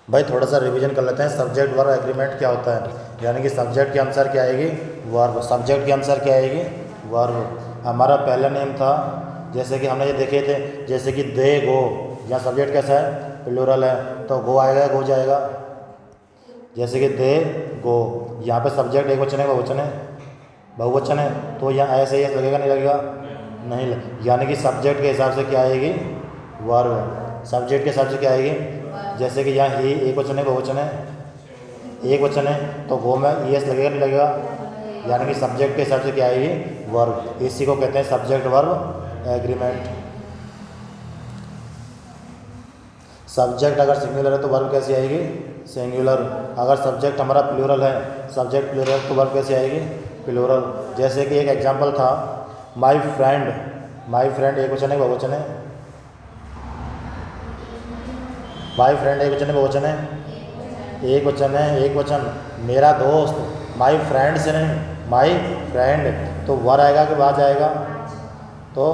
भाई थोड़ा सा रिवीजन कर लेते हैं। सब्जेक्ट वर्ब एग्रीमेंट क्या होता है, यानी कि सब्जेक्ट के अनुसार क्या आएगी, वर्ब। सब्जेक्ट के अनुसार क्या आएगी, वर्ब। हमारा पहला नेम था, जैसे कि हमने ये देखे थे, जैसे कि दे गो, यहाँ सब्जेक्ट कैसा है, प्लूरल है, तो गो आएगा, गो जाएगा। जैसे कि दे गो, यहाँ पे सब्जेक्ट एक वचन है, बहुवचन है, बहुवचन है, तो यहाँ ऐसे ही लगेगा, नहीं लगेगा, नहीं लग, यानी कि सब्जेक्ट के हिसाब से क्या आएगी, वर्ब। सब्जेक्ट के हिसाब से क्या आएगी, जैसे कि यहाँ ही एक वचन है, बहुवचन है, एक वचन है, तो गो में ईएस लगेगा, नहीं लगेगा, यानी कि सब्जेक्ट के हिसाब से क्या आएगी, वर्ब। इसी को कहते हैं सब्जेक्ट वर्ब एग्रीमेंट। सब्जेक्ट अगर सिंगुलर है तो वर्ब कैसी आएगी, सिंगुलर। अगर सब्जेक्ट हमारा प्लूरल है, सब्जेक्ट प्लूरल है, तो वर्ब कैसी आएगी, प्लूरल। जैसे कि एक एग्जांपल था, माय फ्रेंड, माय फ्रेंड एक वचन है, बहुवचन है, माय फ्रेंड एक वचन है, बहुवचन है, एक वचन है, एक वचन। मेरा दोस्त, माय फ्रेंड से नहीं, माय फ्रेंड, तो वर आएगा कि वाज आएगा, तो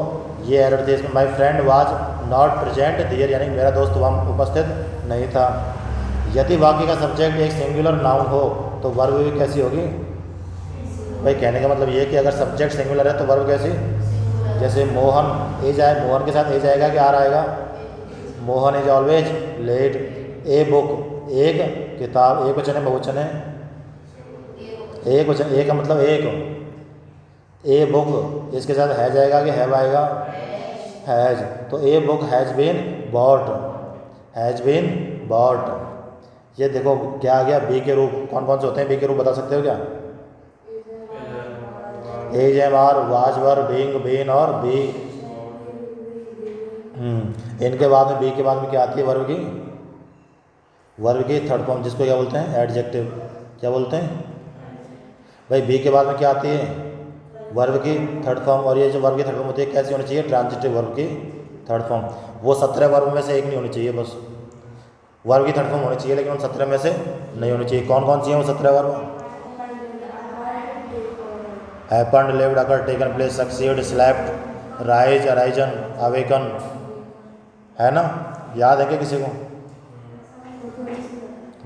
ये एरर थी इसमें। My friend was not present there, यानी मेरा दोस्त वहाँ उपस्थित नहीं था। यदि वाक्य का सब्जेक्ट एक सिंगुलर नाउन हो तो वर्ब भी कैसी होगी, भाई कहने का मतलब ये कि अगर सब्जेक्ट सिंगुलर है तो वर्ब कैसी, जैसे मोहन, एज आए, मोहन के साथ एज आएगा कि आर आएगा, Mohan is always late. A book, एक किताब, एक वचन है, बहुवचन है, एक वचन, एक का मतलब एक। ए बुक, इसके साथ हैज आएगा कि हैव आएगा, हैज, तो a book has been bought, has been bought. ये देखो क्या आ गया, बी के रूप कौन कौन से होते हैं, बी के रूप बता सकते हो क्या, is am are, was were, being been और बी। इनके बाद में, बी के बाद में क्या आती है, वर्ब की, वर्ब की थर्ड फॉर्म, जिसको क्या बोलते हैं, एडजेक्टिव। क्या बोलते हैं भाई, बी के बाद में क्या आती है, वर्ब की थर्ड फॉर्म। और ये जो वर्ब की थर्ड फॉर्म होती है कैसी होनी चाहिए, ट्रांजिटिव वर्ब की थर्ड फॉर्म। वो 17 वर्ब में से एक नहीं होनी चाहिए, बस वर्ब की थर्ड फॉर्म होनी चाहिए, लेकिन उन 17 में से नहीं होनी चाहिए। कौन कौन सी है वो 17 verb, happened, lived, occurred, taken place, succeed, slept, rise, arisen, awaken, है ना, याद है क्या किसी को,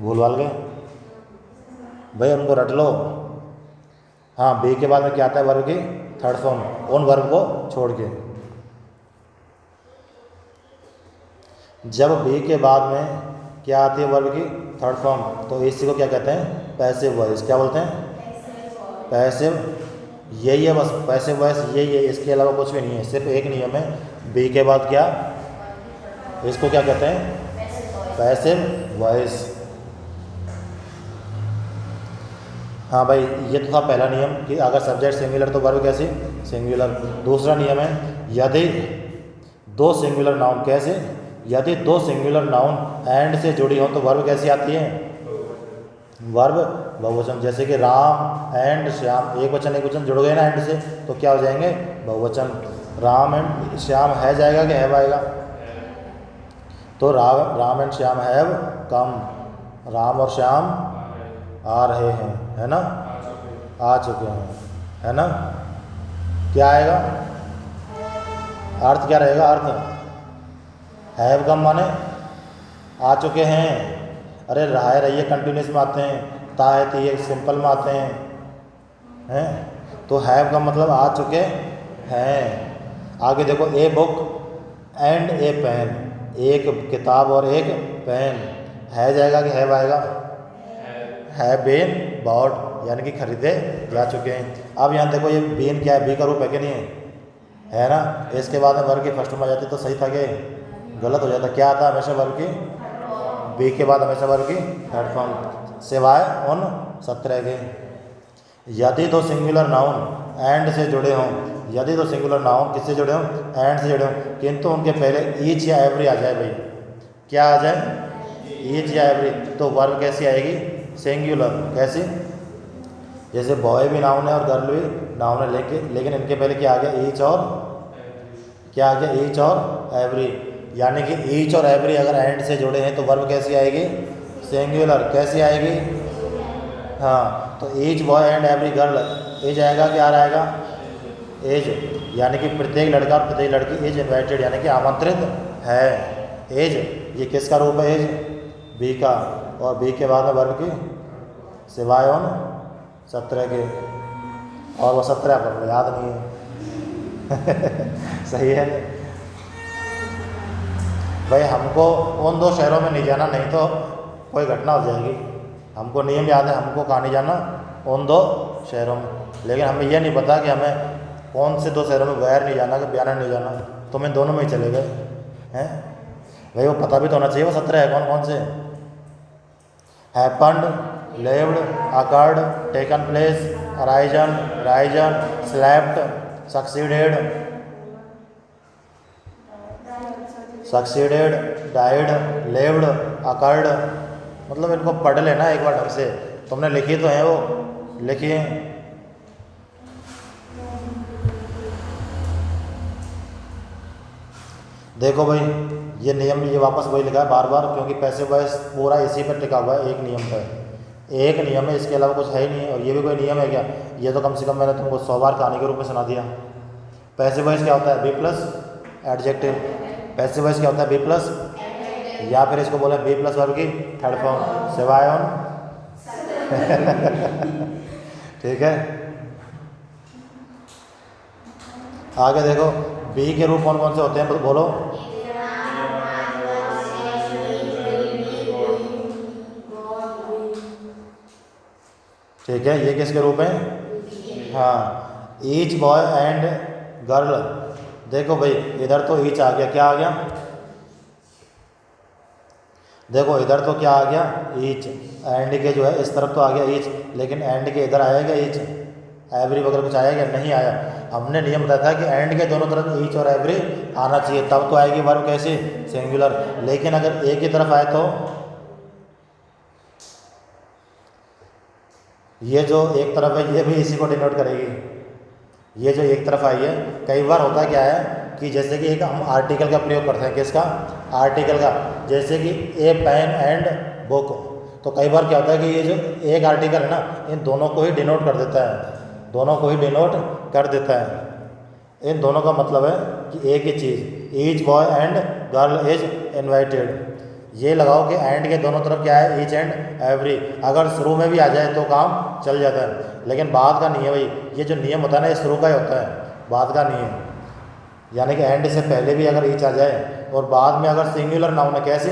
भूल भाल गए भाई, उनको रट लो। हाँ, बी के बाद में क्या आता है, वर्ब की थर्ड फॉर्म, उन वर्ब को छोड़ के। जब बी के बाद में क्या आती है, वर्ब की थर्ड फॉर्म, तो इसी को क्या कहते हैं, पैसिव वॉइस। क्या बोलते हैं, पैसिव, यही है बस, पैसिव वॉइस यही है, इसके अलावा कुछ भी नहीं है। सिर्फ एक नियम है, बी के बाद क्या, इसको क्या कहते हैं, पैसिव वॉइस। हाँ भाई, ये तो था पहला नियम कि अगर सब्जेक्ट सिंगुलर तो वर्ब कैसे, सिंगुलर। दूसरा नियम है, यदि दो सिंगुलर नाउन, कैसे, यदि दो सिंगुलर नाउन एंड से जुड़ी हो तो वर्ब कैसी आती है, वर्ब बहुवचन। जैसे कि राम एंड श्याम, एक वचन एक वचन जुड़ गए ना एंड से, तो क्या हो जाएंगे, बहुवचन। राम एंड श्याम है जाएगा कि हैव आएगा, तो Ram and Shyam have come, Ram और श्याम आ रहे हैं, है ना, आ चुके हैं, है ना। क्या आएगा, अर्थ क्या रहेगा, अर्थ हैव कम माने आ चुके हैं, अरे रहा रहिए कंटिन्यूस में आते हैं, ता है ती सिंपल में आते हैं, तो हैव का मतलब आ चुके हैं। आगे देखो, a book and a pen, एक किताब और एक पेन, है जाएगा कि हैव आएगा, हैव बीन बॉट, यानी कि खरीदे जा चुके हैं। अब यहाँ देखो ये बीन क्या है, बी का रूप है कि नहीं है ना। इसके बाद में वर्ब की फर्स्ट में आ जाती तो सही था कि गलत हो जाता, क्या आता है हमेशा वर्ब की, बी के बाद हमेशा वर्ब की थर्ड फॉर्म, सिवाय उन 17 के। यदि दो सिंगुलर नाउन एंड से जुड़े हों, यदि दो सिंगुलर नाउन किससे जुड़े हों, एंड से जुड़े हों, किंतु उनके पहले ईच या एवरी आ जाए, भाई क्या आ जाए, ईच या एवरी, तो वर्ब कैसी आएगी, सिंगुलर। कैसी, जैसे बॉय भी नाउन है और गर्ल भी नाउन है, लेकिन इनके पहले क्या आ गया, ईच और क्या आ गया, ईच और एवरी, यानी कि ईच और एवरी अगर एंड से जुड़े हैं तो वर्ब कैसी आएगी, सिंगुलर। कैसी आएगी, हाँ, तो each boy and every girl, is आएगा कि आर आएगा, एज, यानी कि प्रत्येक लड़का और प्रत्येक लड़की एज इन्वाइटेड, यानी कि आमंत्रित है। एज ये किसका रूप है, एज बी का, और बी के बाद में वर्ब की सिवाय उन 17 के, और वो 17 पर याद नहीं है। सही है भाई, हमको उन 2 शहरों में नहीं जाना, नहीं तो कोई घटना हो जाएगी। हमको नियम याद है, हमको कहाँ नहीं जाना, उन 2 शहरों में, लेकिन हमें यह नहीं पता कि हमें कौन से 2 शहरों में, गैर नहीं जाना कि बयाना नहीं जाना, तो मैं दोनों में ही चले गए हैं भाई। वो पता भी तो होना चाहिए वो 17 है कौन कौन से। Happened, lived, occurred, taken place, arisen, Ryzen, slapped, succeeded, died, lived, occurred. मतलब इनको पढ़ लेना एक बार ढंग से, तुमने लिखी तो है वो, लिखिए। देखो भाई, ये नियम ये वापस वही लिखा है बार बार, क्योंकि पैसिव वॉइस पूरा इसी पर टिका हुआ है, एक नियम पर, एक नियम है, इसके अलावा कुछ है ही नहीं है। और ये भी कोई नियम है क्या? ये तो कम से कम मैंने तुमको 100 बार कहानी के रूप में सुना दिया। पैसिव वॉइस क्या होता है? Be plus adjective. Passive voice क्या होता है? बी प्लस, या फिर इसको बोले बी प्लस वर्ब की थर्ड फॉर्म, सिवाय उन ठीक है। आगे देखो, बी के रूप कौन कौन से होते हैं बोलो। ठीक है, ये किसके रूप हैं? हाँ, ईच बॉय एंड गर्ल। देखो भाई, इधर तो ईच आ गया, क्या आ गया? देखो इधर तो क्या आ गया? ईच। एंड के जो है इस तरफ तो आ गया ईच, लेकिन एंड के इधर आया क्या ईच? एवरी वगैरह कुछ आया क्या? नहीं आया। हमने नियम बताया था कि एंड के दोनों तरफ ईच और एवरी आना चाहिए, तब तो आएगी वर्ब कैसी? सिंगुलर। लेकिन अगर एक ही तरफ आए तो ये जो एक तरफ है ये भी इसी को डिनोट करेगी। ये जो एक तरफ आई है, कई बार होता क्या है कि जैसे कि एक हम आर्टिकल का प्रयोग करते हैं, किसका? आर्टिकल का। जैसे कि ए पेन एंड बुक, तो कई बार क्या होता है कि ये जो एक आर्टिकल है ना, इन दोनों को ही डिनोट कर देता है, दोनों को ही डिनोट कर देता है। इन दोनों का मतलब है कि एक ही चीज़, each boy and girl is invited. ये लगाओ कि एंड के दोनों तरफ क्या है? Each and every. अगर शुरू में भी आ जाए तो काम चल जाता है, लेकिन बाद का नहीं है भाई। ये जो नियम होता है ना, ये शुरू का ही होता है, बाद का नहीं है। यानी कि एंड से पहले भी अगर ईच आ जाए और बाद में अगर सिंगुलर ना होना, कैसे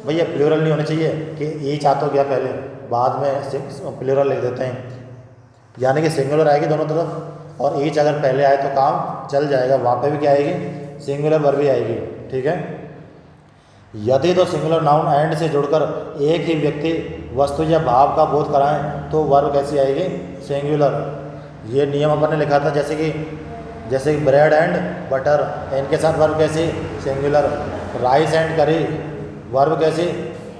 भैया? प्लूरल नहीं होना चाहिए कि ईच आ तो गया पहले, बाद में प्लूरल लिख देते हैं। यानी कि सिंगुलर आएगी दोनों तरफ, और ईच अगर पहले आए तो काम चल जाएगा, वहाँ पे भी क्या आएगी? सिंगुलर वर्ब भी आएगी। ठीक है। यदि तो सिंगुलर नाउन एंड से जुड़कर एक ही व्यक्ति, वस्तु या भाव का बोध कराएं तो वर्ब कैसी आएगी? सिंगुलर। ये नियम अपन ने लिखा था, जैसे कि ब्रेड एंड बटर, इनके साथ वर्ब कैसी? Singular. Rice and curry, verb कैसी?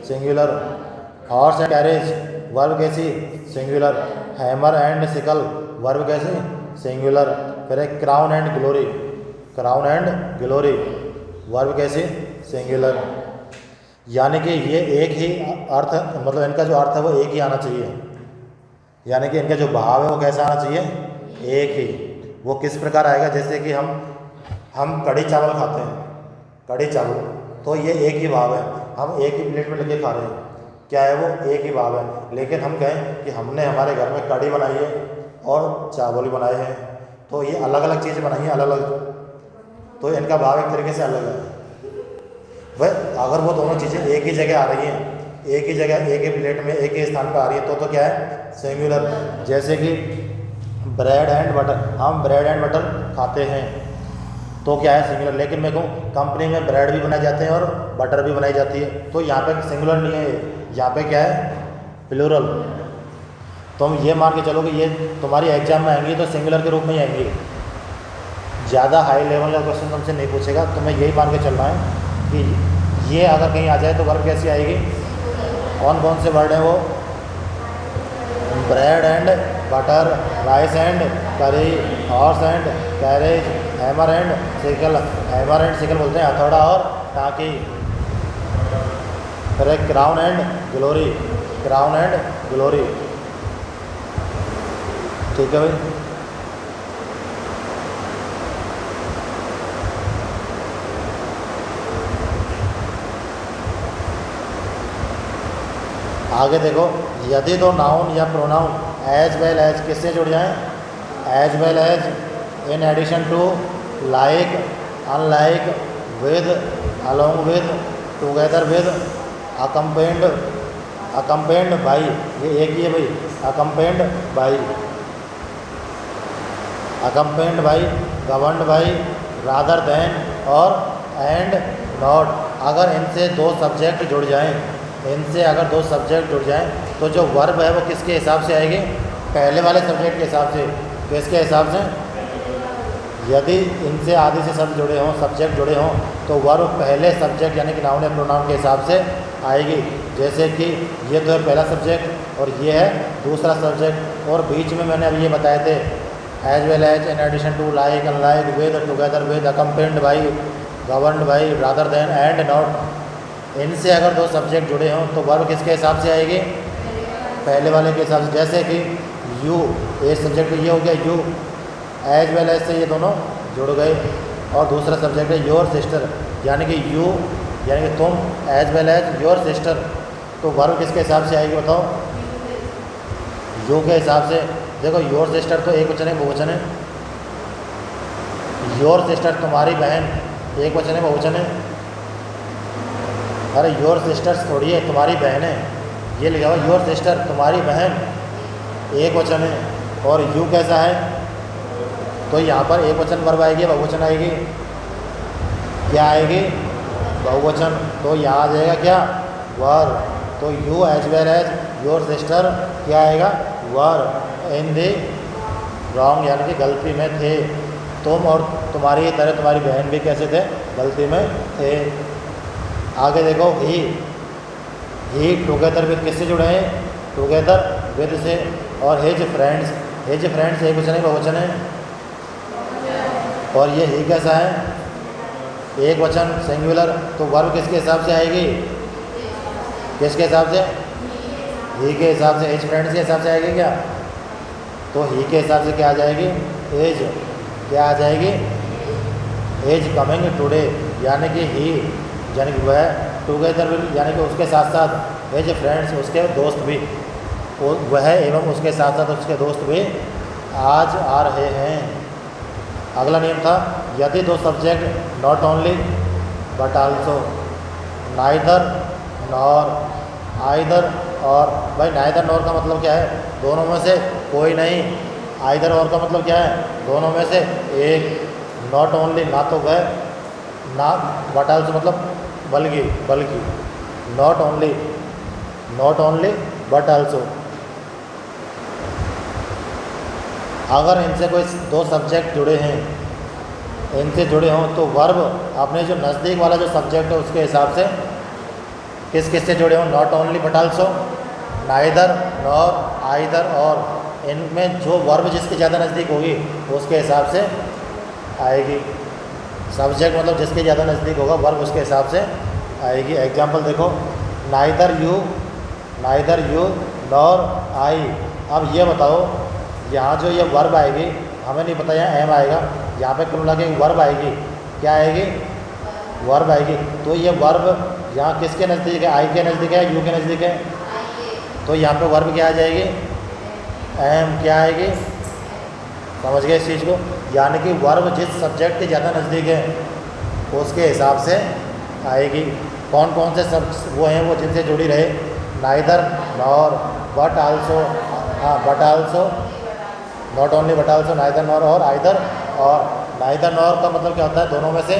Singular. Horse and carriage, verb कैसी? Singular. Hammer and sickle, verb कैसी? सिंगुलर। फिर एक crown and glory, crown and glory, verb कैसी? सिंगुलर। यानी कि ये एक ही अर्थ, मतलब इनका जो अर्थ है वो एक ही आना चाहिए। यानी कि इनका जो भाव है वो कैसा आना चाहिए? एक ही। वो किस प्रकार आएगा? जैसे कि हम कढ़ी चावल खाते हैं, कढ़ी चावल, तो ये एक ही भाव है, हम एक ही प्लेट में लेके खा रहे हैं, क्या है वो? एक ही भाव है। लेकिन हम कहें कि हमने हमारे घर में कढ़ी बनाई है और चावल बनाए हैं, तो ये अलग अलग चीज़ें बनाई हैं, अलग अलग, तो इनका भाव एक तरीके से अलग है। वह अगर वो दोनों चीज़ें एक ही जगह आ रही हैं, एक ही जगह, एक ही प्लेट में, एक ही स्थान पर आ रही है, तो क्या है? सिंगुलर। जैसे कि ब्रेड एंड बटर, हम ब्रेड एंड बटर खाते हैं, तो क्या है? सिंगुलर। लेकिन मैं कहूँ कंपनी में ब्रेड भी बनाए जाते हैं और बटर भी बनाई जाती है, तो यहाँ पे सिंगुलर नहीं है, यहाँ पे क्या है? प्लूरल। तुम ये मान के चलो कि ये तुम्हारी एग्जाम में आएंगी तो सिंगुलर के रूप में ही आएंगी, ज़्यादा हाई लेवल का क्वेश्चन तुमसे नहीं पूछेगा। तुम्हें यही मान के चलना है कि ये अगर कहीं आ जाए तो वर्ब कैसी आएगी? कौन कौन से वर्ड हैं वो? Bread and butter, rice and curry, horse and carriage, hammer and sickle. Hammer and sickle बोलते हैं हथौड़ा और टाँकी। फिर एक crown and glory, crown and ग्लोरी। ठीक है भाई। आगे देखो, यदि दो नाउन या प्रोनाउन एज वेल एज किससे जुड़ जाएं, as well as, in addition to, like, unlike, with, along with, together with, accompanied, accompanied by, ये एक ही है भाई, accompanied by, accompanied by, governed by, rather than और एंड नॉट। अगर इनसे दो सब्जेक्ट जुड़ जाएं, इनसे अगर दो सब्जेक्ट जुड़ जाएं तो जो वर्ब है वो किसके हिसाब से आएगी, पहले वाले सब्जेक्ट के हिसाब से। किसके हिसाब से, यदि इनसे आदि से शब्द जुड़े हों, सब्जेक्ट जुड़े हों, तो वर्ब पहले सब्जेक्ट यानी कि नाउन या प्रोनाउन के हिसाब से आएगी। जैसे कि ये तो है पहला सब्जेक्ट और ये है दूसरा सब्जेक्ट, और बीच में मैंने अभी ये बताए थे as well as, in addition to, like, unlike, with, together with, accompanied by, governed by, rather than and not. इनसे अगर दो सब्जेक्ट जुड़े हों तो वर्ब किसके हिसाब से आएगी, पहले वाले के हिसाब से। जैसे कि यू, एक सब्जेक्ट ये हो गया यू, एज वेल एज से ये दोनों जुड़ गए, और दूसरा सब्जेक्ट है योर सिस्टर, यानी कि यू यानी कि तुम, as well as your sister, तो वर्ब किसके हिसाब से आएगी बताओ, यू के हिसाब से। देखो योर सिस्टर तो एक वचन है बहुवचन है, योर सिस्टर तुम्हारी बहन एक वचन है बहुवचन है, अरे योर सिस्टर्स थोड़ी है, तुम्हारी बहन है, ये लिखा हुआ योर सिस्टर तुम्हारी बहन एक वचन है। और यू कैसा है, तो यहाँ पर एक वचन वर्ब आएगी, बहुवचन आएगी, क्या आएगी, बहुवचन, तो यहाँ आ जाएगा क्या, वर्ब। तो you as well as your sister क्या आएगा, वर्ब। इन दी रॉन्ग यानी कि गलती में थे, तुम और तुम्हारी तरह तुम्हारी बहन भी कैसे थे, गलती में थे। आगे देखो ही टुगेदर विद किससे जुड़े हैं, टुगेदर विद से, और हिज फ्रेंड्स, हिज फ्रेंड्स एक वचन है बहुवचन है, और ये ही कैसा है, एक वचन सिंगुलर, तो वर्ब किसके हिसाब से आएगी, किसके हिसाब से, ही के हिसाब से, हिज फ्रेंड्स के हिसाब से आएगी क्या, तो ही के हिसाब से क्या आ जाएगी, एज, क्या आ जाएगी, एज कमिंग टुडे, यानी कि ही यानी कि वह, टुगेदर विद यानी कि उसके साथ साथ, एज फ्रेंड्स उसके दोस्त भी, वह एवं उसके साथ साथ उसके दोस्त भी आज आ रहे हैं। अगला नियम था, यदि दो subject not only but also, neither nor, either और, भाई नाइदर नॉर का मतलब क्या है, दोनों में से कोई नहीं, आइदर और का मतलब क्या है, दोनों में से एक, नॉट ओनली ना तो वह, ना, बट आल्सो मतलब बल्कि, बल्कि, नॉट ओनली बट आल्सो। अगर इनसे कोई दो सब्जेक्ट जुड़े हैं, इनसे जुड़े हों तो वर्ब अपने जो नज़दीक वाला जो सब्जेक्ट है उसके हिसाब से किस किस से जुड़े हों, not only but also, neither nor, either और, इनमें जो वर्ब जिसके ज़्यादा नज़दीक होगी उसके हिसाब से आएगी। सब्जेक्ट मतलब जिसके ज़्यादा नज़दीक होगा वर्ब उसके हिसाब से आएगी। एग्जाम्पल देखो, नाइदर यू नॉर आई। अब ये बताओ, यहाँ जो ये वर्ब आएगी, हमें नहीं पता यहाँ एम आएगा, यहाँ पे कुल मिला के वर्ब आएगी, क्या आएगी, वर्ब आएगी। तो ये वर्ब यहाँ किसके नज़दीक है, आई के नज़दीक है, यू के नज़दीक है, तो यहाँ पे वर्ब क्या आ जाएगी, एम क्या आएगी, समझ गए इस चीज़ को। यानी कि वर्ब जिस सब्जेक्ट के ज़्यादा नज़दीक है उसके हिसाब से आएगी। कौन कौन से सब वो हैं वो जिनसे जुड़ी रहे, नाइदर नॉर, बट आल्सो, हाँ but also, not only but also, neither nor और आइदर। और नाइदर नॉर का मतलब क्या होता है, दोनों में से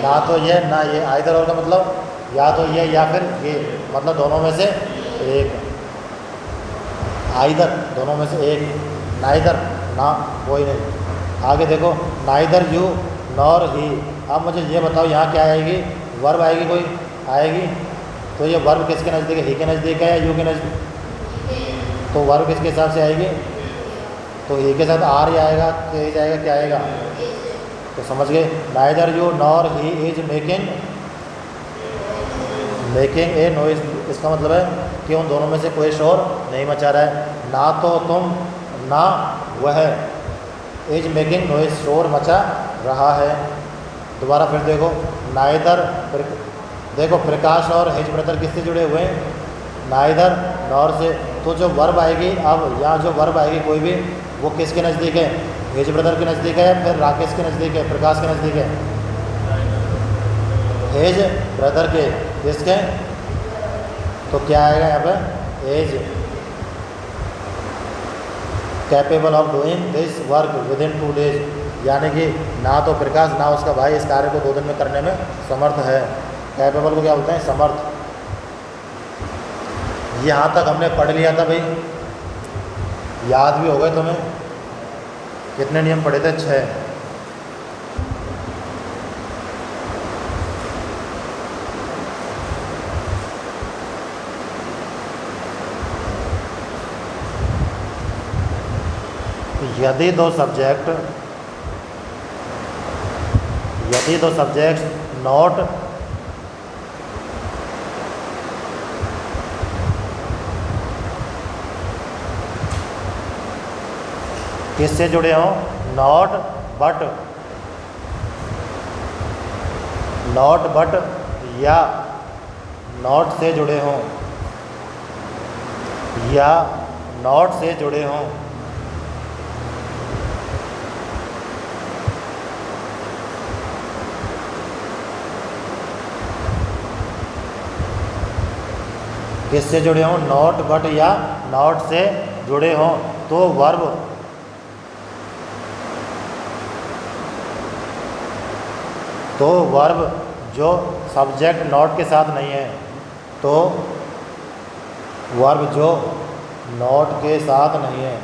ना तो ये ना ये। आइदर और का मतलब या तो ये या फिर ये, मतलब दोनों में से एक। आइदर दोनों में से एक, नाइदर ना कोई नहीं। आगे देखो, नाइदर यू नॉर ही। अब मुझे ये बताओ यहाँ क्या आएगी, वर्ब आएगी, कोई आएगी, तो ये वर्ब किसके नज़दीक है, ही के नज़दीक है या यू के नज़दीक, तो वर्ब किसके हिसाब से आएगी, तो ही के साथ आर ही आएगा, के जाएगा, क्या आएगा, तो समझ गए। Neither you nor he is making a noise, इसका मतलब है कि उन दोनों में से कोई शोर नहीं मचा रहा है। ना तो तुम ना वह, इज मेकिंग नॉइज शोर मचा रहा है। दोबारा फिर देखो, नाइदर, देखो प्रकाश और हिज ब्रदर किससे जुड़े हुए हैं, ना इधर नॉर से। तो जो वर्ब आएगी, अब यहाँ जो वर्ब आएगी कोई भी, वो किसके नज़दीक है? हिज ब्रदर के नज़दीक है, फिर राकेश के नज़दीक है, प्रकाश के नज़दीक है? हिज ब्रदर के। किसके? तो क्या आएगा यहाँ पे? As capable of doing this work with in 2 days, यानी कि ना तो प्रकाश ना उसका भाई इस कार्य को 2 दिन में करने में समर्थ है। कैपेबल को क्या बोलते हैं? समर्थ। यहाँ तक हमने पढ़ लिया था भाई, याद भी हो गए तुम्हें? कितने नियम पढ़े थे? 6। यदि दो सब्जेक्ट नॉट किससे जुड़े हों? नॉट बट या नॉट से जुड़े हों, या नॉट से जुड़े हों, किससे जुड़े हों? नॉट बट या नॉट से जुड़े हों, तो वर्ब जो सब्जेक्ट नॉट के साथ नहीं है, तो वर्ब जो नॉट के साथ नहीं है,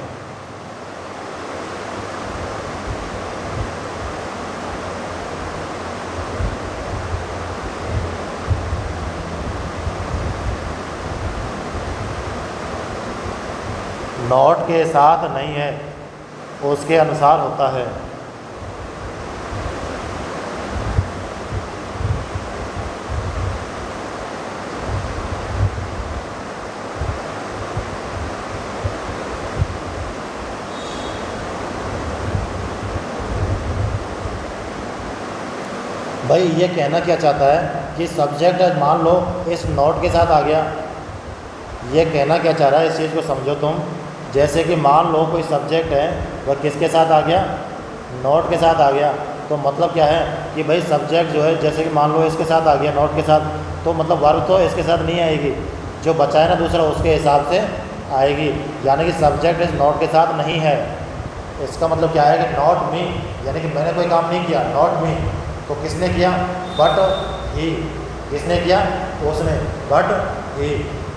नॉट के साथ नहीं है, उसके अनुसार होता है। भाई ये कहना क्या चाहता है कि सब्जेक्ट मान लो इस नॉट के साथ आ गया, ये कहना क्या चाह रहा है, इस चीज़ को समझो तुम। जैसे कि मान लो कोई सब्जेक्ट है, वह किसके साथ आ गया? नॉट के साथ आ गया। तो मतलब क्या है कि भाई सब्जेक्ट जो है, जैसे कि मान लो इसके साथ आ गया नॉट के साथ, तो मतलब वर्ब तो इसके साथ नहीं आएगी, जो बचा है ना दूसरा उसके हिसाब से आएगी, यानी कि सब्जेक्ट इस नॉट के साथ नहीं है। इसका मतलब क्या है कि नॉट मी, यानी कि मैंने कोई काम नहीं किया, नॉट मी, तो किसने किया? But he. किसने किया? उसने। But he.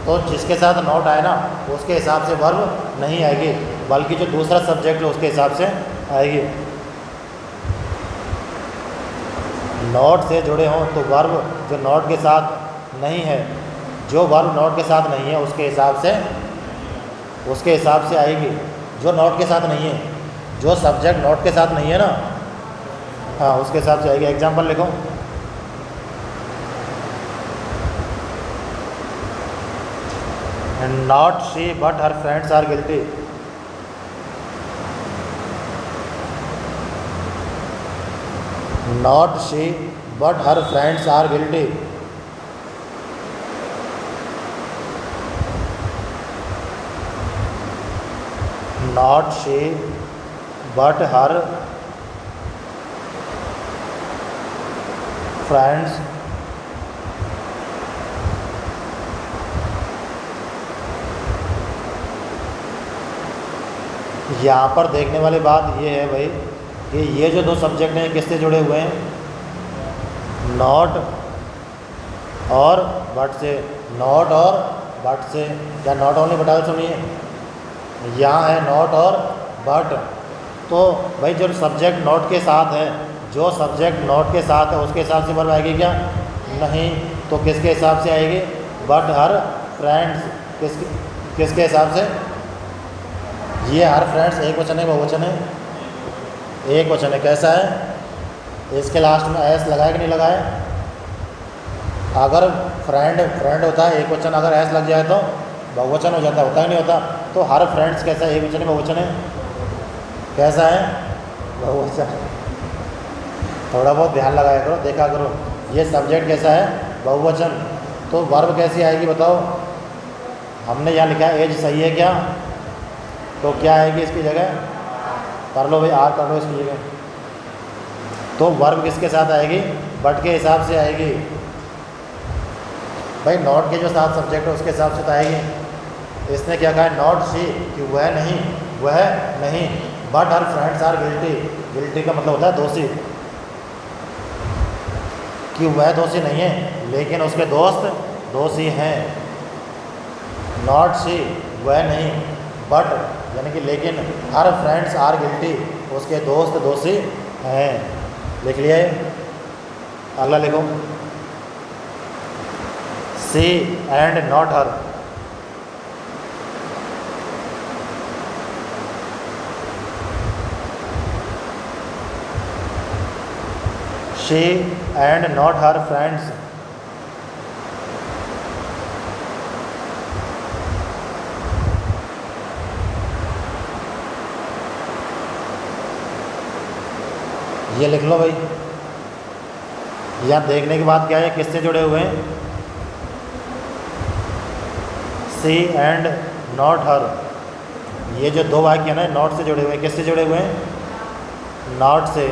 तो जिसके साथ नॉट आए ना, उसके हिसाब से वर्ब नहीं आएगी, बल्कि जो दूसरा सब्जेक्ट है उसके हिसाब से आएगी। नॉट से जुड़े हों तो वर्ब जो नॉट के साथ नहीं है, जो वर्ब नॉट के साथ नहीं है उसके हिसाब से आएगी। जो नॉट के साथ नहीं है, जो सब्जेक्ट नॉट के साथ नहीं है ना, हाँ उसके हिसाब से आएगी। एग्जाम्पल लिखो। Not she but her friends are guilty. Not she but her friends are guilty. Not she but her friends यहाँ पर देखने वाली बात ये है भाई कि ये जो दो सब्जेक्ट हैं किससे जुड़े हुए हैं? नॉट और बट से। नॉट और बट से, या नॉट ओनली बटा सुनिए, यहाँ है नॉट और बट। तो भाई जो सब्जेक्ट नॉट के साथ है, जो सब्जेक्ट नॉट के साथ है उसके हिसाब से वर्ब आएगी क्या? नहीं। तो किसके हिसाब से आएगी? But her friends. किसके हिसाब से? ये हर फ्रेंड्स एक वचन है बहुवचन है? एक वचन है। कैसा है? इसके लास्ट में एस लगाए कि नहीं लगाए? अगर फ्रेंड होता है एक वचन, अगर एस लग जाए तो बहुवचन हो जाता है, होता ही नहीं होता। तो हर फ्रेंड्स कैसा है? एक वचन है बहुवचन है? कैसा है? बहुवचन। थोड़ा बहुत ध्यान लगाया करो, देखा करो। ये सब्जेक्ट कैसा है? बहुवचन। तो वर्ब कैसी आएगी बताओ? हमने यहाँ लिखा है एज सही है क्या, तो क्या आएगी इसकी जगह, कर लो भाई आर कर लो इसकी जगह। तो वर्ब किसके साथ आएगी, बट के हिसाब से आएगी भाई, नॉट के जो साथ सब्जेक्ट है उसके हिसाब से तो आएगी। इसने क्या कहा है, नॉट शी, कि वह नहीं, वह नहीं, but her friends are guilty, guilty का मतलब होता है दोषी, कि वह दोषी नहीं है लेकिन उसके दोस्त दोषी हैं। नॉट शी, वह नहीं, बट यानी कि लेकिन हर फ्रेंड्स आर गिल्टी, उसके दोस्त दोषी हैं। लिख लिया है, अगला लिखो, she and not her, she and not her friends, ये लिख लो भाई। यहाँ देखने के बाद क्या है, किससे जुड़े हुए हैं, सी एंड नॉट हर, ये जो दो वाक्य है ना नॉट से जुड़े हुए हैं, किससे जुड़े हुए हैं, नॉट से।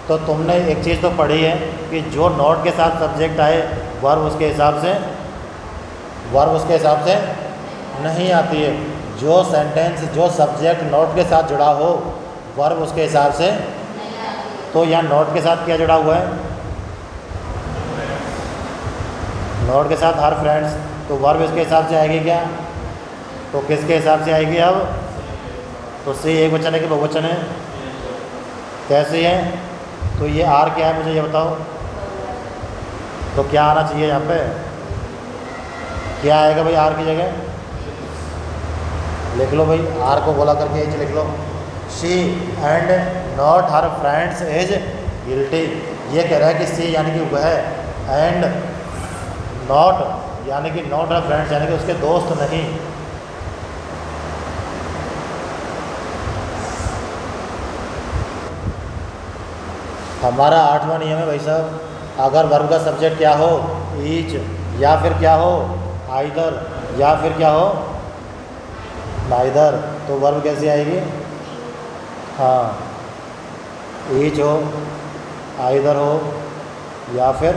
तो तुमने एक चीज़ तो पढ़ी है कि जो नॉट के साथ सब्जेक्ट आए वर्ब उसके हिसाब से, वर्ब उसके हिसाब से नहीं आती है। जो सेंटेंस जो सब्जेक्ट नॉट के साथ जुड़ा हो वर्ब उसके हिसाब से, तो यहाँ नॉट के साथ क्या जुड़ा हुआ है, नॉट के साथ हर फ्रेंड्स, तो वर्ब इसके हिसाब से आएगी क्या, तो किसके हिसाब से आएगी अब, तो सी एक वचन है कि बहुवचन है, कैसे है, तो ये आर क्या है मुझे ये बताओ, तो क्या आना चाहिए यहाँ पे, क्या आएगा भाई आर की जगह, लिख लो भाई आर को बोला करके एच लिख लो। She and not her friends is guilty, ये कह रहा है कि सी यानी कि वह, एंड नॉट यानी कि नॉट हर फ्रेंड्स यानी कि उसके दोस्त नहीं। हमारा 8वां नियम है भाई साहब, अगर वर्ब का सब्जेक्ट क्या हो, ईच, या फिर क्या हो, आइदर, या फिर क्या हो, नाइदर, तो वर्ब कैसी आएगी, हाँ ईच हो, आइदर हो, या फिर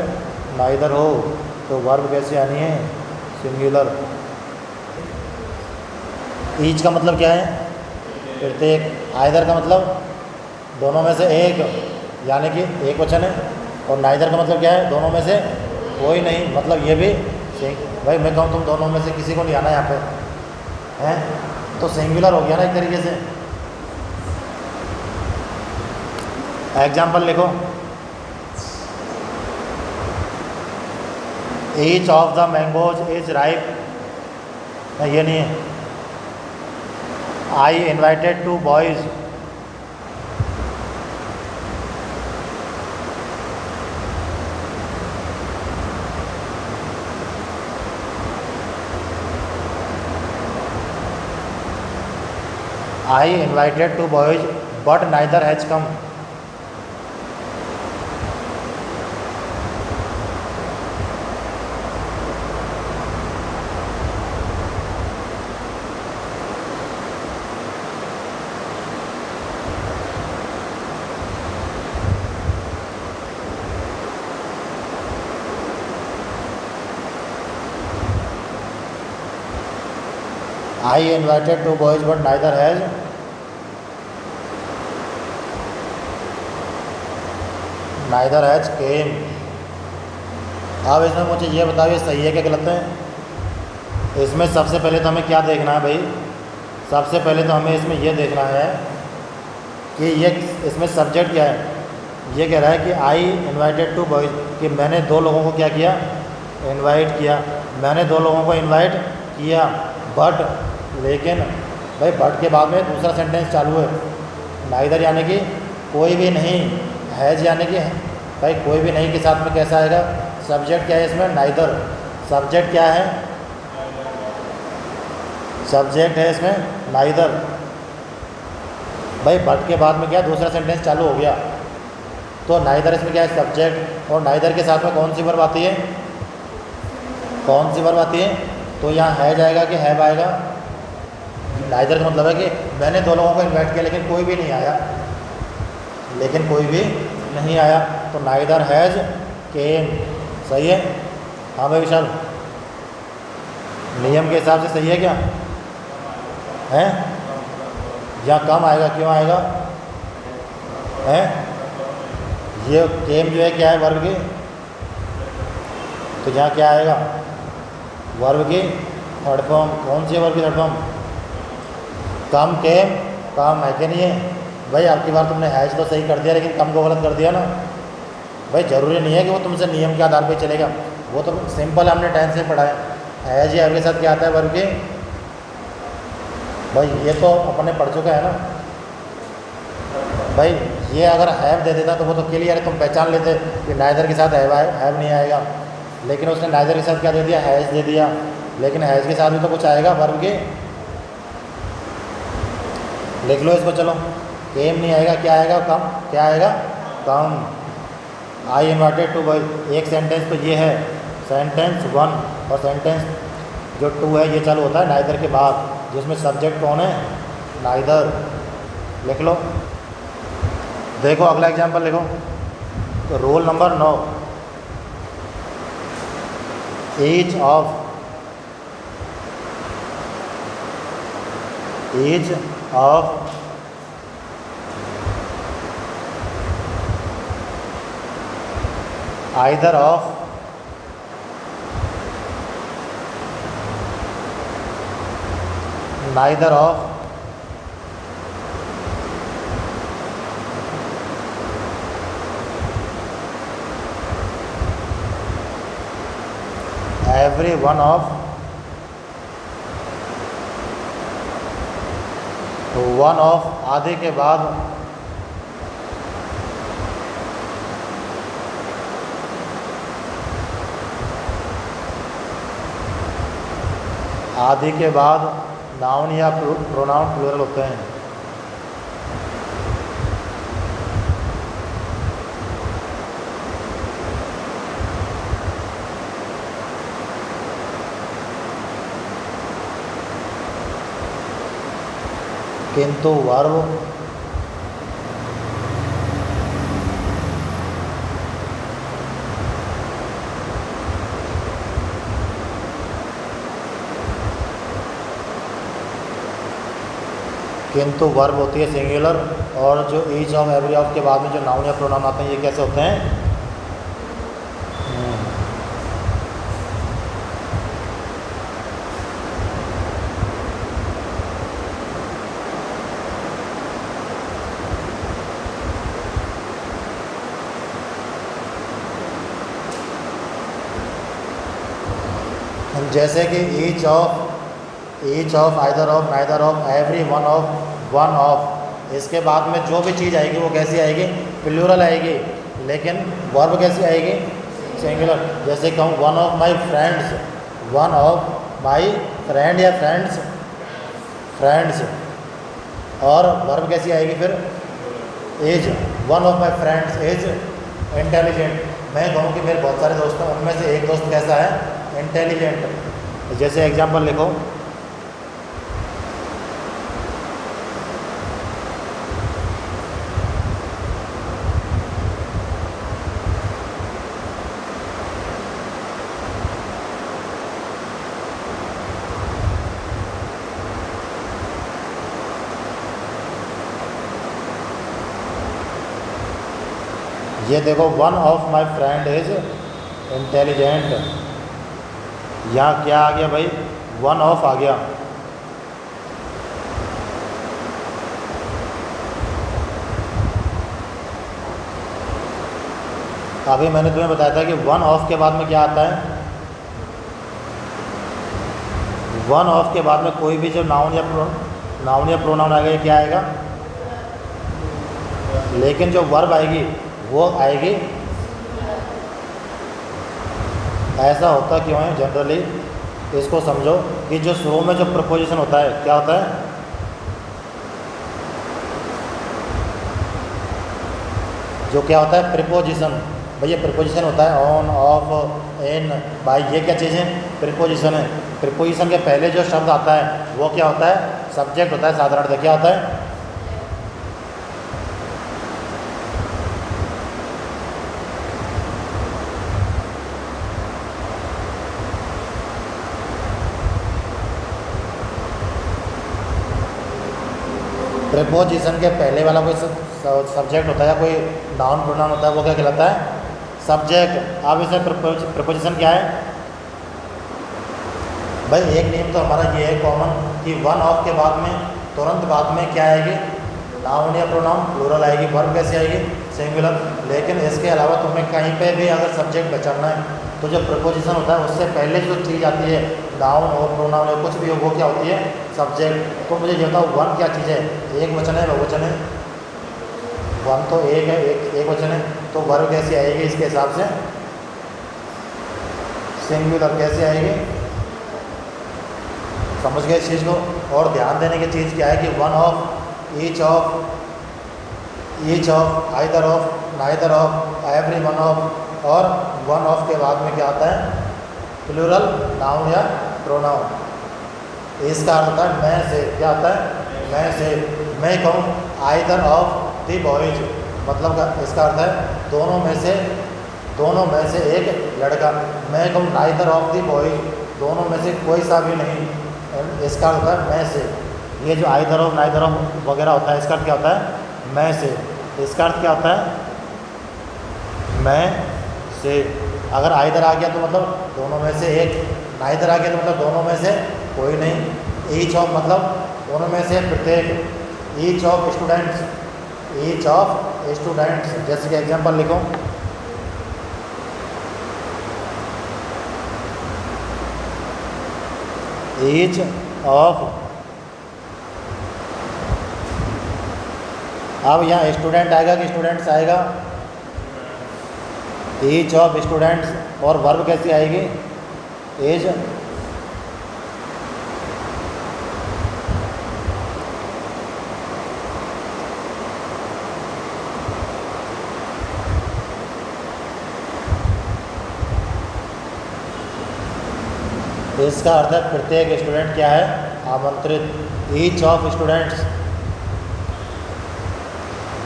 नाइदर हो, तो वर्ब कैसी आनी है, सिंगुलर। ईच का मतलब क्या है, प्रत्येक, आइदर का मतलब दोनों में से एक, यानी कि एक वचन है, और नाइदर का मतलब क्या है, दोनों में से कोई नहीं, मतलब ये भी भाई मैं कहूँ तुम दोनों में से किसी को नहीं आना यहाँ पे हैं, तो सिंगुलर हो गया ना एक तरीके से। एग्जाम्पल लिखो, each of the mangoes is ripe, ये नहीं है, I invited two boys, I invited two boys but neither has come. I invited two boys but neither has came। अब इसमें मुझे ये बताओ ये सही है क्या गलत है। इसमें सबसे पहले तो हमें क्या देखना है भाई, सबसे पहले तो हमें इसमें ये देखना है कि ये इसमें सब्जेक्ट क्या है। ये कह रहा है कि आई इन्वाइटेड टू बॉयज़, कि मैंने दो लोगों को क्या किया, इनवाइट किया, मैंने दो लोगों को इनवाइट किया, बट लेकिन भाई बट के बाद में दूसरा सेंटेंस चालू है, नाइदर यानी कि कोई भी नहीं, हैज यानी कि भाई कोई भी नहीं के साथ में कैसा आएगा, सब्जेक्ट क्या है इसमें, नाइदर। सब्जेक्ट क्या है, सब्जेक्ट है इसमें नाइदर। भाई बट के बाद में क्या दूसरा सेंटेंस चालू हो गया, तो नाइदर इसमें क्या है, सब्जेक्ट, और नाइदर के साथ में कौन सी वर्ब आती है, कौन सी वर्ब आती है, तो यहाँ है जाएगा कि हैव आएगा? नाइदर का मतलब है कि मैंने दो लोगों को इन्वाइट किया लेकिन कोई भी नहीं आया, लेकिन कोई भी नहीं आया, तो नाइदर हैज़ केम। सही है? हाँ भाई विशाल, नियम के हिसाब से सही है क्या? हैं? यहाँ कम आएगा, क्यों आएगा? हैं? ये केम जो है क्या है? वर्ब की। तो यहाँ क्या आएगा? वर्ब की थर्ड फॉर्म। कौन सी है वर्ब की थर्ड फॉर्म? कम केम। कम है कि नहीं है भाई? आपकी बार तुमने हैज तो सही कर दिया लेकिन कम को गलत कर दिया ना भाई। ज़रूरी नहीं है कि वो तुमसे नियम के आधार पे चलेगा, वो तो सिंपल हमने टेंस से पढ़ा है। हैज या के साथ क्या आता है वर्ब के? भाई ये तो अपने पढ़ चुका है ना भाई। ये अगर हैव दे देता तो वो तो क्लियर है, तुम पहचान लेते कि नाइदर के साथ हैव नहीं आएगा, लेकिन उसने नाइदर के साथ क्या दे दिया? हैज दे दिया। लेकिन हैज के साथ भी तो कुछ आएगा वर्ब के। लिख लो इसको, चलो। केम नहीं आएगा, क्या आएगा? कम। क्या आएगा? कम। I invited to. भाई एक सेंटेंस तो ये है, सेंटेंस 1, और सेंटेंस जो 2 है ये चालू होता है नाइदर के बाद, जिसमें सब्जेक्ट कौन है? नाइदर। लिख लो। देखो अगला एग्जाम्पल लिखो। तो roll number 9, as of either of neither of every one of आधे के बाद नाउन या प्रोनाउन प्लूरल होते हैं। किंतु वर्ब होती है सिंगुलर, और जो ईच ऑफ एवरी ऑफ के बाद में जो नाउन या प्रोनाउन आते हैं ये कैसे होते हैं? जैसे कि each of either of neither of every one of, इसके बाद में जो भी चीज़ आएगी वो कैसी आएगी? प्लूरल आएगी। लेकिन वर्ब कैसी आएगी? सिंगुलर। जैसे कहूँ one of my friends, one of my friend या फ्रेंड्स, और वर्ब कैसी आएगी फिर? Is. One of my friends is intelligent. मैं कहूँ कि मेरे बहुत सारे दोस्त हैं, उनमें से एक दोस्त कैसा है? इंटेलिजेंट। जैसे एग्जाम्पल लिखो। ये देखो, one of my friend is intelligent. यहाँ क्या आ गया भाई? वन ऑफ आ गया। अभी मैंने तुम्हें बताया था कि वन ऑफ के बाद में क्या आता है? वन ऑफ के बाद में कोई भी जो नाउन या प्रोनाउन आएगा, क्या आएगा? लेकिन जो वर्ब आएगी वो आएगी। ऐसा होता क्यों है? जनरली इसको समझो कि जो शुरू में जो प्रपोजिशन होता है, क्या होता है? जो क्या होता है? प्रीपोजिशन। भैया प्रीपोजिशन होता है ऑन, ऑफ, इन, बाय। ये क्या चीज़ है? प्रीपोजिशन है। प्रीपोजिशन के पहले जो शब्द आता है वो क्या होता है? सब्जेक्ट होता है साधारणतः। क्या होता है? प्रीपोजिशन के पहले वाला कोई सब्जेक्ट होता है, कोई नाउन प्रोनाउन होता है, वो क्या कहलाता है? सब्जेक्ट। अब इसमें प्रीपोजिशन क्या है भाई? एक नियम तो हमारा ये है कॉमन कि वन ऑफ के बाद में तुरंत बाद में क्या आएगी? नाउन या प्रोनाउन, प्लूरल आएगी। वर्ब कैसे आएगी? सिंगुलर। लेकिन इसके अलावा तुम्हें कहीं पे भी अगर सब्जेक्ट बचाना है तो जो प्रीपोजिशन होता है उससे पहले जो चीज़ आती है, नाउन और प्रोनाउन या कुछ भी हो, वो क्या होती है? सब्जेक्ट। तो मुझे ये बताओ वन क्या चीज़ है? एक वचन है, बहुवचन है? वन तो एक है, एक वचन है। तो वर्ब कैसे आएगी इसके हिसाब से? सिंगुलर। कैसे आएगी? समझ गए इस चीज़ को? और ध्यान देने की चीज़ क्या है कि one of, each of, either of, neither of, every one of, और वन ऑफ के बाद में क्या आता है? प्लूरल नाउन या प्रोनाउन। इसका अर्थ होता है मैं से। क्या आता है? मैं से। मैं कहूँ आइदर ऑफ द बॉयज, मतलब इसका अर्थ है दोनों में से एक लड़का। मैं कहूँ नाइदर ऑफ द बॉयज, दोनों में से कोई सा भी नहीं। इसका अर्थ होता है मैं से। ये जो आइदर ऑफ, नाइदर ऑफ वगैरह होता है, इसका अर्थ क्या होता है? मैं से। इसका अर्थ क्या होता है? मैं से। अगर आइदर आ गया तो मतलब दोनों में से एक, नाइदर आ गया तो मतलब दोनों में से कोई नहीं। ईच ऑफ मतलब दोनों में से प्रत्येक। Each of students, each of students. जैसे कि एग्जांपल लिखो, ईच ऑफ। अब यहाँ स्टूडेंट आएगा कि स्टूडेंट्स आएगा? Each of students. और वर्ब कैसी आएगी? एज। इसका अर्थ है प्रत्येक स्टूडेंट क्या है? आमंत्रित। Each of students.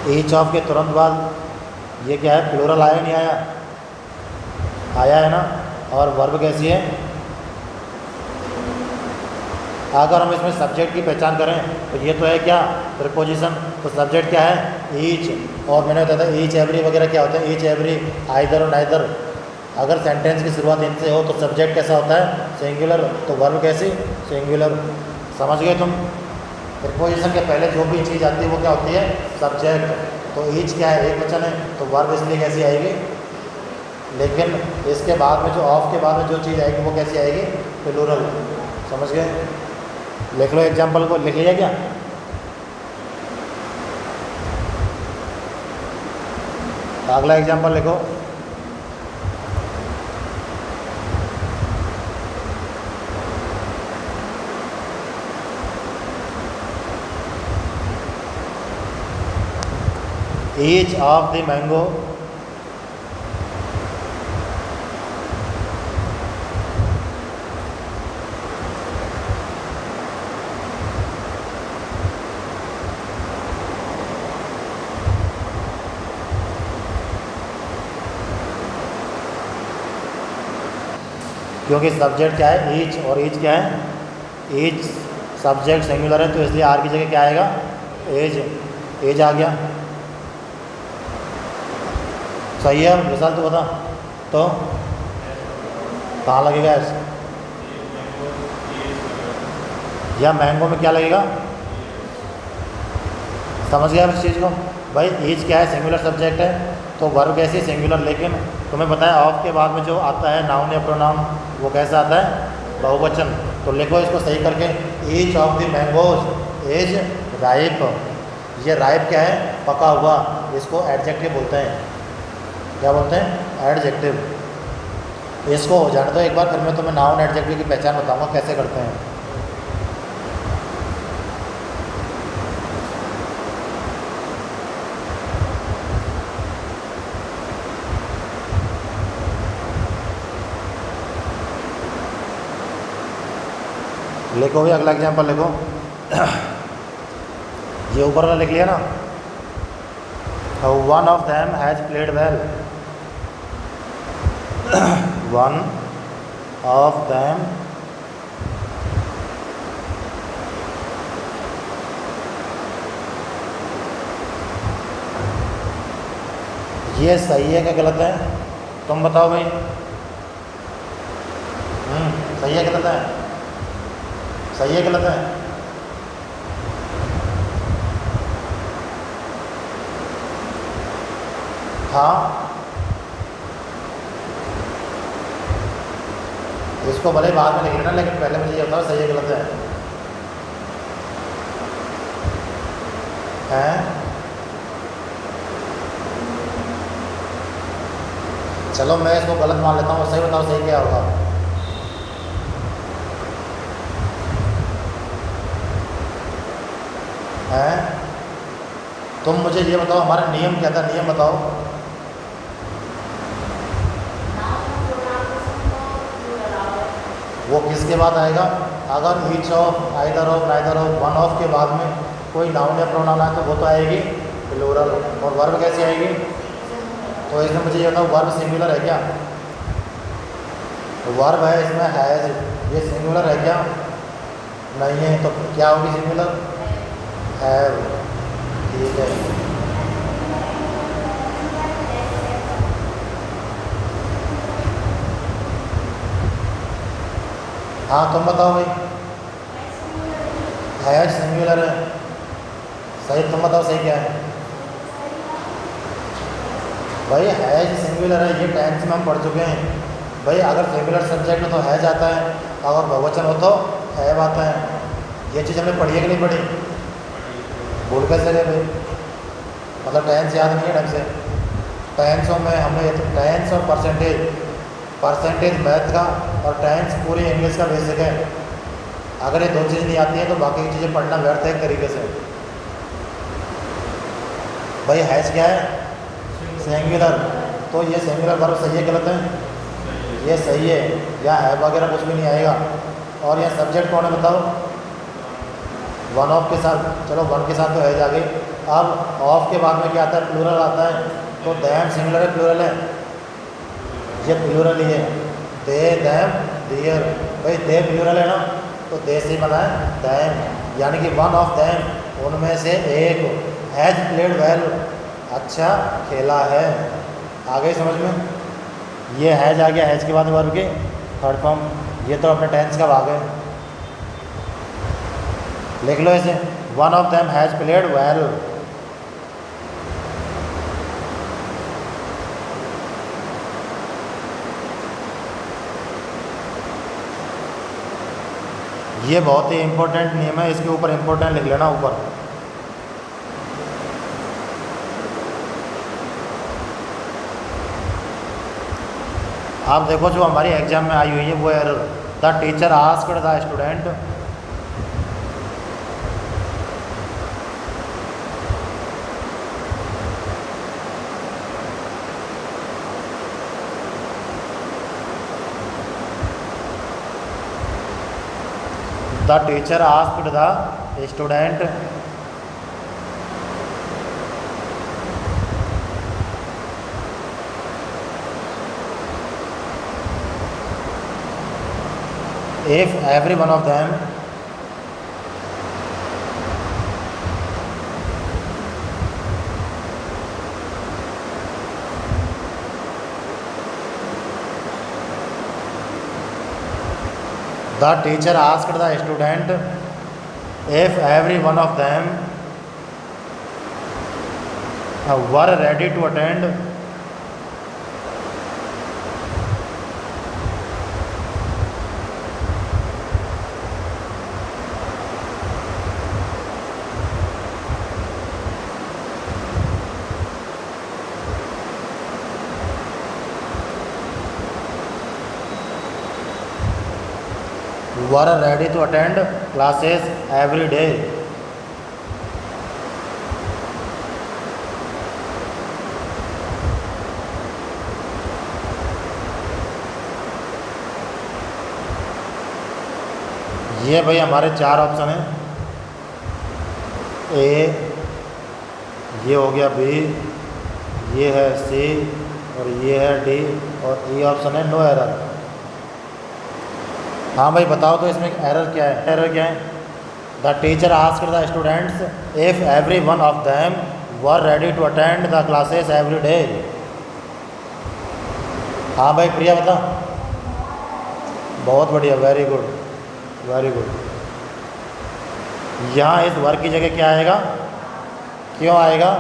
Each of के तुरंत बाद ये क्या है? प्लूरल आया नहीं आया? आया है ना। और वर्ब कैसी है? अगर हम इसमें सब्जेक्ट की पहचान करें तो ये तो है क्या? प्रीपोजिशन। तो सब्जेक्ट क्या है? ईच। और मैंने बताया था ईच एवरी वगैरह क्या होता है? ईच एवरी, आइदर और नाइदर। अगर सेंटेंस की शुरुआत इनसे हो तो सब्जेक्ट कैसा होता है? सिंगुलर। तो वर्ब कैसी? सिंगुलर। समझ गए तुम? प्रीपोजिशन के पहले जो भी चीज़ आती है वो क्या होती है? सब्जेक्ट। तो ईच क्या है? एक वचन है, तो वर्ब इसलिए कैसी आएगी? लेकिन इसके बाद में जो ऑफ के बाद में जो चीज़ आएगी वो कैसी आएगी? प्लूरल। समझ गए? लिख लो एग्जाम्पल को। लिख लिया क्या? अगला एग्जाम्पल लिखो। ईच ऑफ द मैंगो, क्योंकि सब्जेक्ट क्या है? ईच। और ईच क्या है? ईच सब्जेक्ट सिंगुलर है तो इसलिए आर की जगह क्या आएगा? एज। एज आ गया। सही है। मिसाल तो बता। तो कहाँ लगेगा ऐसे? या मैंगो में क्या लगेगा? समझ गया इस चीज़ को? भाई ईच क्या है? सिंगुलर सब्जेक्ट है, तो वर्ब कैसी? सिंगुलर। लेकिन तुम्हें पता है ऑफ के बाद में जो आता है नाउन या प्रोनाउन वो कैसा आता है? बहुवचन। तो लिखो इसको सही करके। Each of the mangoes is ripe. ये राइप क्या है? पका हुआ। इसको एडजेक्टिव बोलते हैं। क्या बोलते हैं? एडजेक्टिव। इसको हो जाने दो एक बार, फिर मैं तुम्हें नाउन एडजेक्टिव की पहचान बताऊंगा कैसे करते हैं। लिखो भी, अगला एग्जाम्पल लिखो। ये ऊपर वाला लिख लिया ना, one of them has played well. One of them ये सही है क्या गलत है? तुम बताओ भाई। सही है गलत है? सही है गलत है? हाँ, इसको भले बाद में लिख लेना, लेकिन पहले मुझे ये बताओ सही है गलत है? हैं? चलो मैं इसको गलत मान लेता हूँ, सही बताओ सही क्या होगा? हैं? तुम मुझे ये बताओ, हमारा नियम क्या था? नियम बताओ। वो किसके बाद आएगा? अगर each of, either of, neither of, one of के बाद में कोई नाउन या प्रोनाउन आए तो वो तो आएगी प्लूरल। और वर्ब कैसे आएगी? तो इसमें मुझे ये बताओ, वर्ब सिंगुलर है क्या? वर्ब है इसमें हैज, ये सिंगुलर है क्या? नहीं है, तो क्या होगी सिंगुलर? हैव। ठीक है, हाँ तुम बताओ भाई। हैज सिंगुलर है, सही। तुम बताओ सही क्या है? भाई हैज सिंगुलर है, ये टेंस में हम पढ़ चुके हैं भाई। अगर सिंगुलर सब्जेक्ट हो तो हैज आता है, अगर बहुवचन हो तो हैव आता है। ये चीज़ हमने पढ़ी है कि नहीं पढ़ी? भूल कैसे गए भाई? मतलब टेंस याद नहीं है ढंग से। टेंसों में हमने टेंस और परसेंटेज, परसेंटेज मैथ का और टेंस पूरी इंग्लिश का बेसिक है। अगर ये दो चीज़ नहीं आती है तो बाकी चीज़ें पढ़ना व्यर्थ है एक तरीके से। भाई हैज क्या है? सिंगुलर। तो ये सिंगुलर वर्ब सही है गलत है? ये सही है, या है वगैरह कुछ भी नहीं आएगा। और यह सब्जेक्ट कौन है बताओ? वन ऑफ के साथ। चलो वन के साथ तो है जाके। अब ऑफ के बाद में क्या आता है? प्लूरल आता है। तो दैम सिंगुलर है प्लूरल है? ये प्लूरल ही है। दे, दैम, देयर। भाई दे प्लूरल है ना, तो दे से बना है दैम, यानी कि वन ऑफ दैम, उनमें से एक हैज प्लेड वेल, अच्छा खेला है। आ गई समझ में? ये हैज आ गया, हैज के बाद वर्ब के थर्ड फॉर्म। ये तो अपने टेंस का भाग है। लिख लो इसे, one of them has played well. ये बहुत ही इंपॉर्टेंट नियम है, इसके ऊपर इंपॉर्टेंट लिख लेना ऊपर। आप देखो जो हमारी एग्जाम में आई हुई है वो error, the teacher asked the student the teacher asked the student if every one of them the teacher asked the student if every one of them were ready to attend were ready to attend classes every day. ये भाई हमारे 4 option हैं। ए, ये हो गया B, ये है सी और ये है डी और ई ऑप्शन है नो एरर। हाँ भाई बताओ तो इसमें एरर क्या है? एरर क्या है? The teacher asked the students if every one of them were ready to attend the classes every day. हाँ भाई प्रिया बता। बहुत बढ़िया, वेरी गुड वेरी गुड। यहाँ इस वर्ग की जगह क्या आएगा? क्यों आएगा?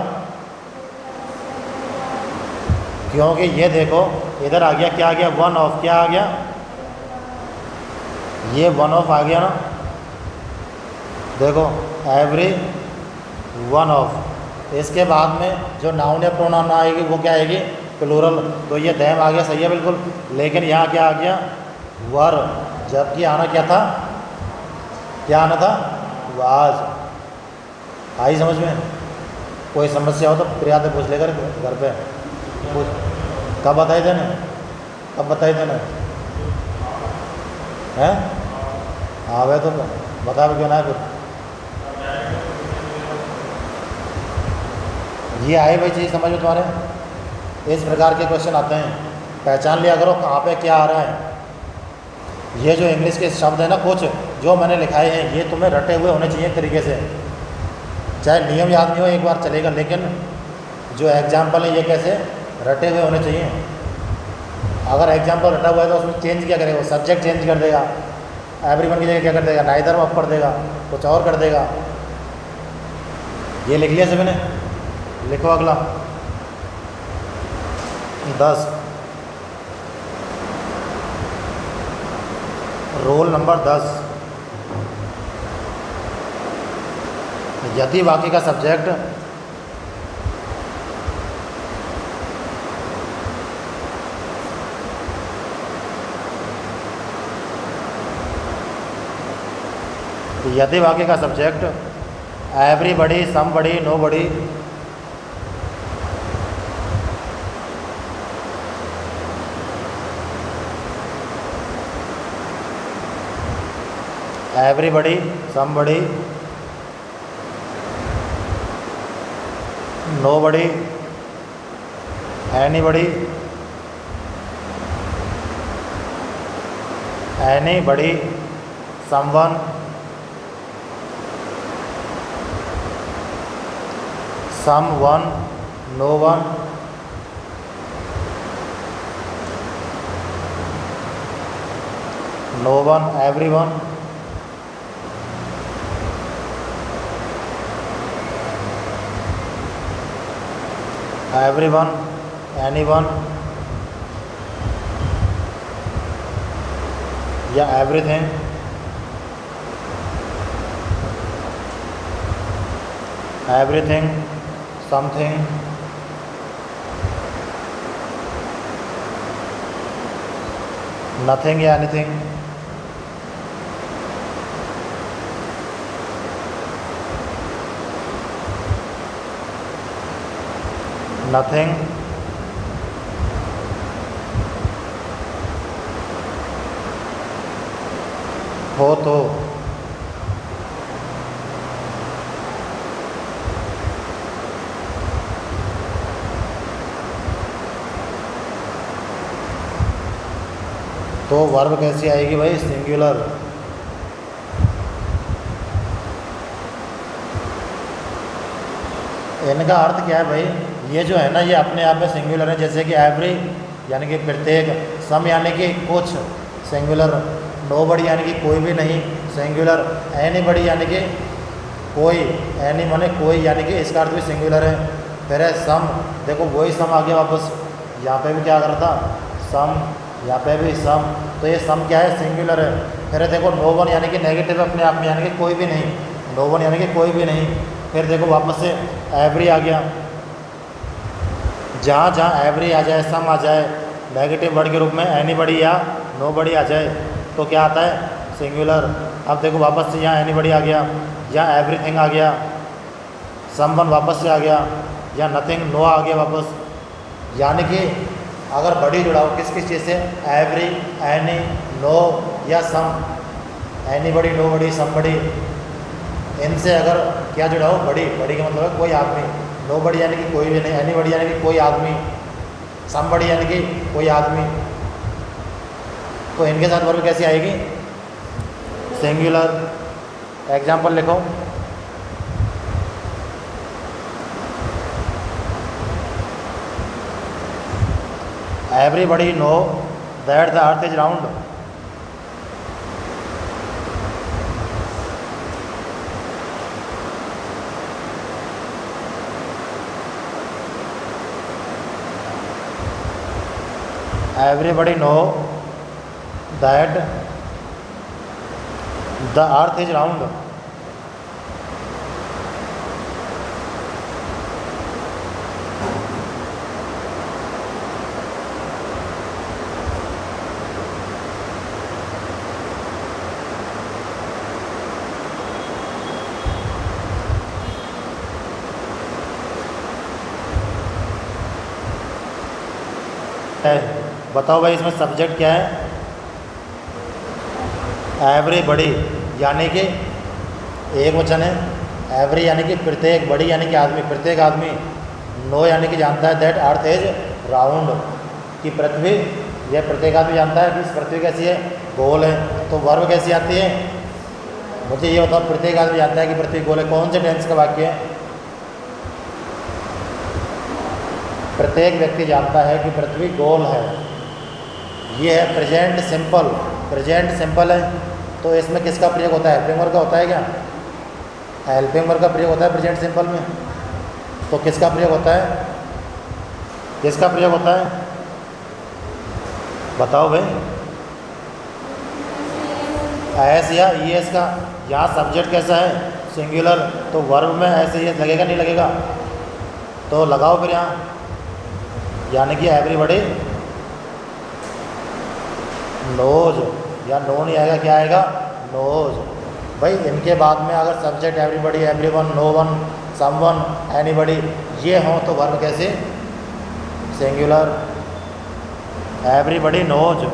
क्योंकि ये देखो इधर आ गया, क्या आ गया? One of. क्या आ गया? ये वन ऑफ आ गया ना। देखो एवरी वन ऑफ। इसके बाद में जो नाउन या प्रोनाउन आएगी वो क्या आएगी? प्लूरल। तो ये दैम आ गया, सही है बिल्कुल। लेकिन यहाँ क्या आ गया? वर। जबकि आना क्या था? क्या आना था? वाज। आई समझ में? कोई समस्या हो तो प्रिया से पूछ लेकर घर पे पूछ। कब बताई देने? कब बताई देने हैं? हाँ भाई तो बता भी क्यों ना है फिर? ये आए भाई चीज़ समझ में तुम्हारे? इस प्रकार के क्वेश्चन आते हैं, पहचान लिया करो कहाँ पे क्या आ रहा है। ये जो इंग्लिश के शब्द है ना कुछ जो मैंने लिखाए हैं ये तुम्हें रटे हुए होने चाहिए एक तरीके से। चाहे नियम याद नहीं हो एक बार चलेगा, लेकिन जो एग्जाम्पल है ये कैसे रटे हुए होने चाहिए। अगर एग्जाम्पल रटा हुआ है तो उसमें चेंज क्या करेगा? सब्जेक्ट चेंज कर देगा, एवरीवन की जगह क्या कर देगा? नाइदर ऑफ कर देगा, कुछ और कर देगा। ये लिख लिया सभी ने? लिखो अगला 10, रोल नंबर 10। यदि वाक्य का सब्जेक्ट यदि वाक्य का subject everybody, somebody, nobody, everybody, somebody, nobody, anybody, anybody, someone, someone, no one, no one, everyone, everyone, anyone या everything, everything, something, nothing या anything, nothing, हो तो, तो वर्ब कैसी आएगी भाई? सिंगुलर। इनका अर्थ क्या है भाई? ये जो है ना ये अपने आप में सिंगुलर है, जैसे कि एवरी यानी कि प्रत्येक, सम यानी कि कुछ सिंगुलर, नोबडी यानी कि कोई भी नहीं सिंगुलर, एनीबडी यानी कि कोई, एनी माने कोई यानी कि इसका अर्थ भी सिंगुलर है। फिर है सम, देखो वही सम आ गया वापस, यहाँ पे भी क्या कर रहा था? सम, यहाँ पे भी सम, तो ये सम क्या है? सिंगुलर है। फिर देखो नो वन यानी कि नेगेटिव अपने आप में यानी कि कोई भी नहीं, नो वन यानी कि कोई भी नहीं। फिर देखो वापस से एवरी आ गया, जहाँ जहाँ एवरी आ जाए, सम आ जाए, नेगेटिव वर्ड के रूप में एनीबडी या नोबडी आ जाए तो क्या आता है? सिंगुलर। अब देखो वापस से यहाँ एनीबडी आ गया, यहाँ एवरीथिंग आ गया, समवन वापस से आ गया, या नथिंग, नो आ गया वापस। यानी कि अगर बड़ी जुड़ा हो किस किस चीज़ से? एवरी, एनी, नो या सम, एनीबडी, नोबडी, समबडी, इनसे अगर क्या जुड़ा हो, बड़ी, बड़ी का मतलब है कोई आदमी, नोबडी यानी कि कोई भी नहीं, एनीबडी यानी कि कोई आदमी, समबडी यानी कि कोई आदमी, तो इनके साथ वर्ब कैसी आएगी? सिंगुलर। एग्जाम्पल लिखो। Everybody know that the earth is round. Everybody know that the earth is round. बताओ भाई इसमें सब्जेक्ट क्या है? एवरीबडी यानी कि एक वचन है, एवरी यानी कि प्रत्येक, बड़ी यानी कि आदमी, प्रत्येक आदमी, नो यानी कि जानता है दैट अर्थ इज राउंड, कि पृथ्वी, यह प्रत्येक आदमी जानता है कि पृथ्वी कैसी है, गोल है। तो वर्ब कैसी आती है? मुझे ये बताओ, प्रत्येक आदमी जानता है कि पृथ्वी गोल है, कौन से टेंस का वाक्य है? प्रत्येक व्यक्ति जानता है कि पृथ्वी गोल है। ये है प्रेजेंट सिंपल। प्रेजेंट सिंपल है तो इसमें किसका प्रयोग होता है? हेल्पिंग वर्ब का होता है क्या? हेल्पिंग वर्ब का प्रयोग होता है प्रेजेंट सिंपल में। तो किसका प्रयोग होता है? किसका प्रयोग होता है? बताओ भाई। एस या ई एस का। यहाँ सब्जेक्ट कैसा है? सिंगुलर। तो वर्ब में ऐसे ई एस लगेगा नहीं लगेगा? तो लगाओ फिर यहाँ, यानी कि एवरीबडी नोज, या नो नहीं आएगा, क्या आएगा? नोज। भाई इनके बाद में अगर subject everybody, everyone, no one, someone, anybody ये हों तो वर्ब कैसे? Singular. Everybody knows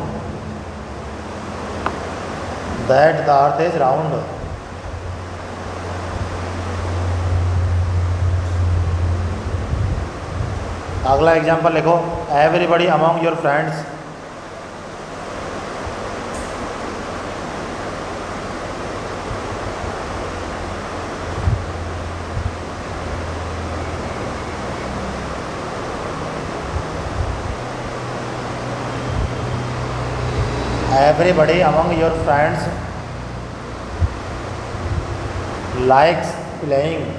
that the earth is round. अगला एग्जाम्पल लिखो। Everybody among your friends. Everybody among your friends likes playing.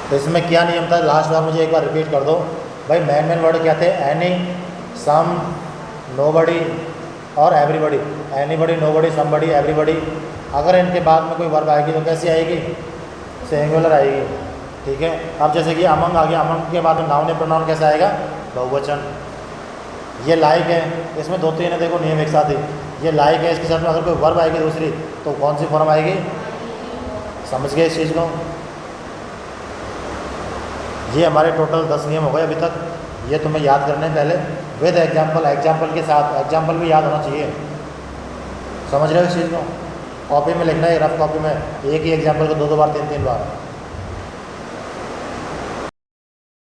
तो इसमें क्या नियम था? लास्ट बार मुझे एक बार रिपीट कर दो भाई। मेन वर्ड क्या थे? एनी, सम, नोबडी और everybody. Anybody, nobody, somebody, everybody. अगर इनके बाद में कोई वर्ब आएगी तो कैसी आएगी? सिंगुलर आएगी। ठीक है। अब जैसे कि अमंग आ गया, अमंग के बाद में नाउन या प्रोनाउन कैसा आएगा? बहुवचन। ये लाइक है, इसमें दो तीन है, देखो नियम एक साथ ही। ये लाइक है, इसके साथ में अगर कोई वर्ब आएगी दूसरी तो कौन सी फॉर्म आएगी? समझ गए इस चीज़ को? ये हमारे टोटल 10 नियम हो गए अभी तक। ये तुम्हें याद करने पहले विद एग्जाम्पल, एग्जाम्पल के साथ। एग्जाम्पल भी याद होना चाहिए। समझ रहे हो इस चीज़ को? कॉपी में लिखना है, रफ कॉपी में एक ही एग्जाम्पल को 2 बार 3 बार।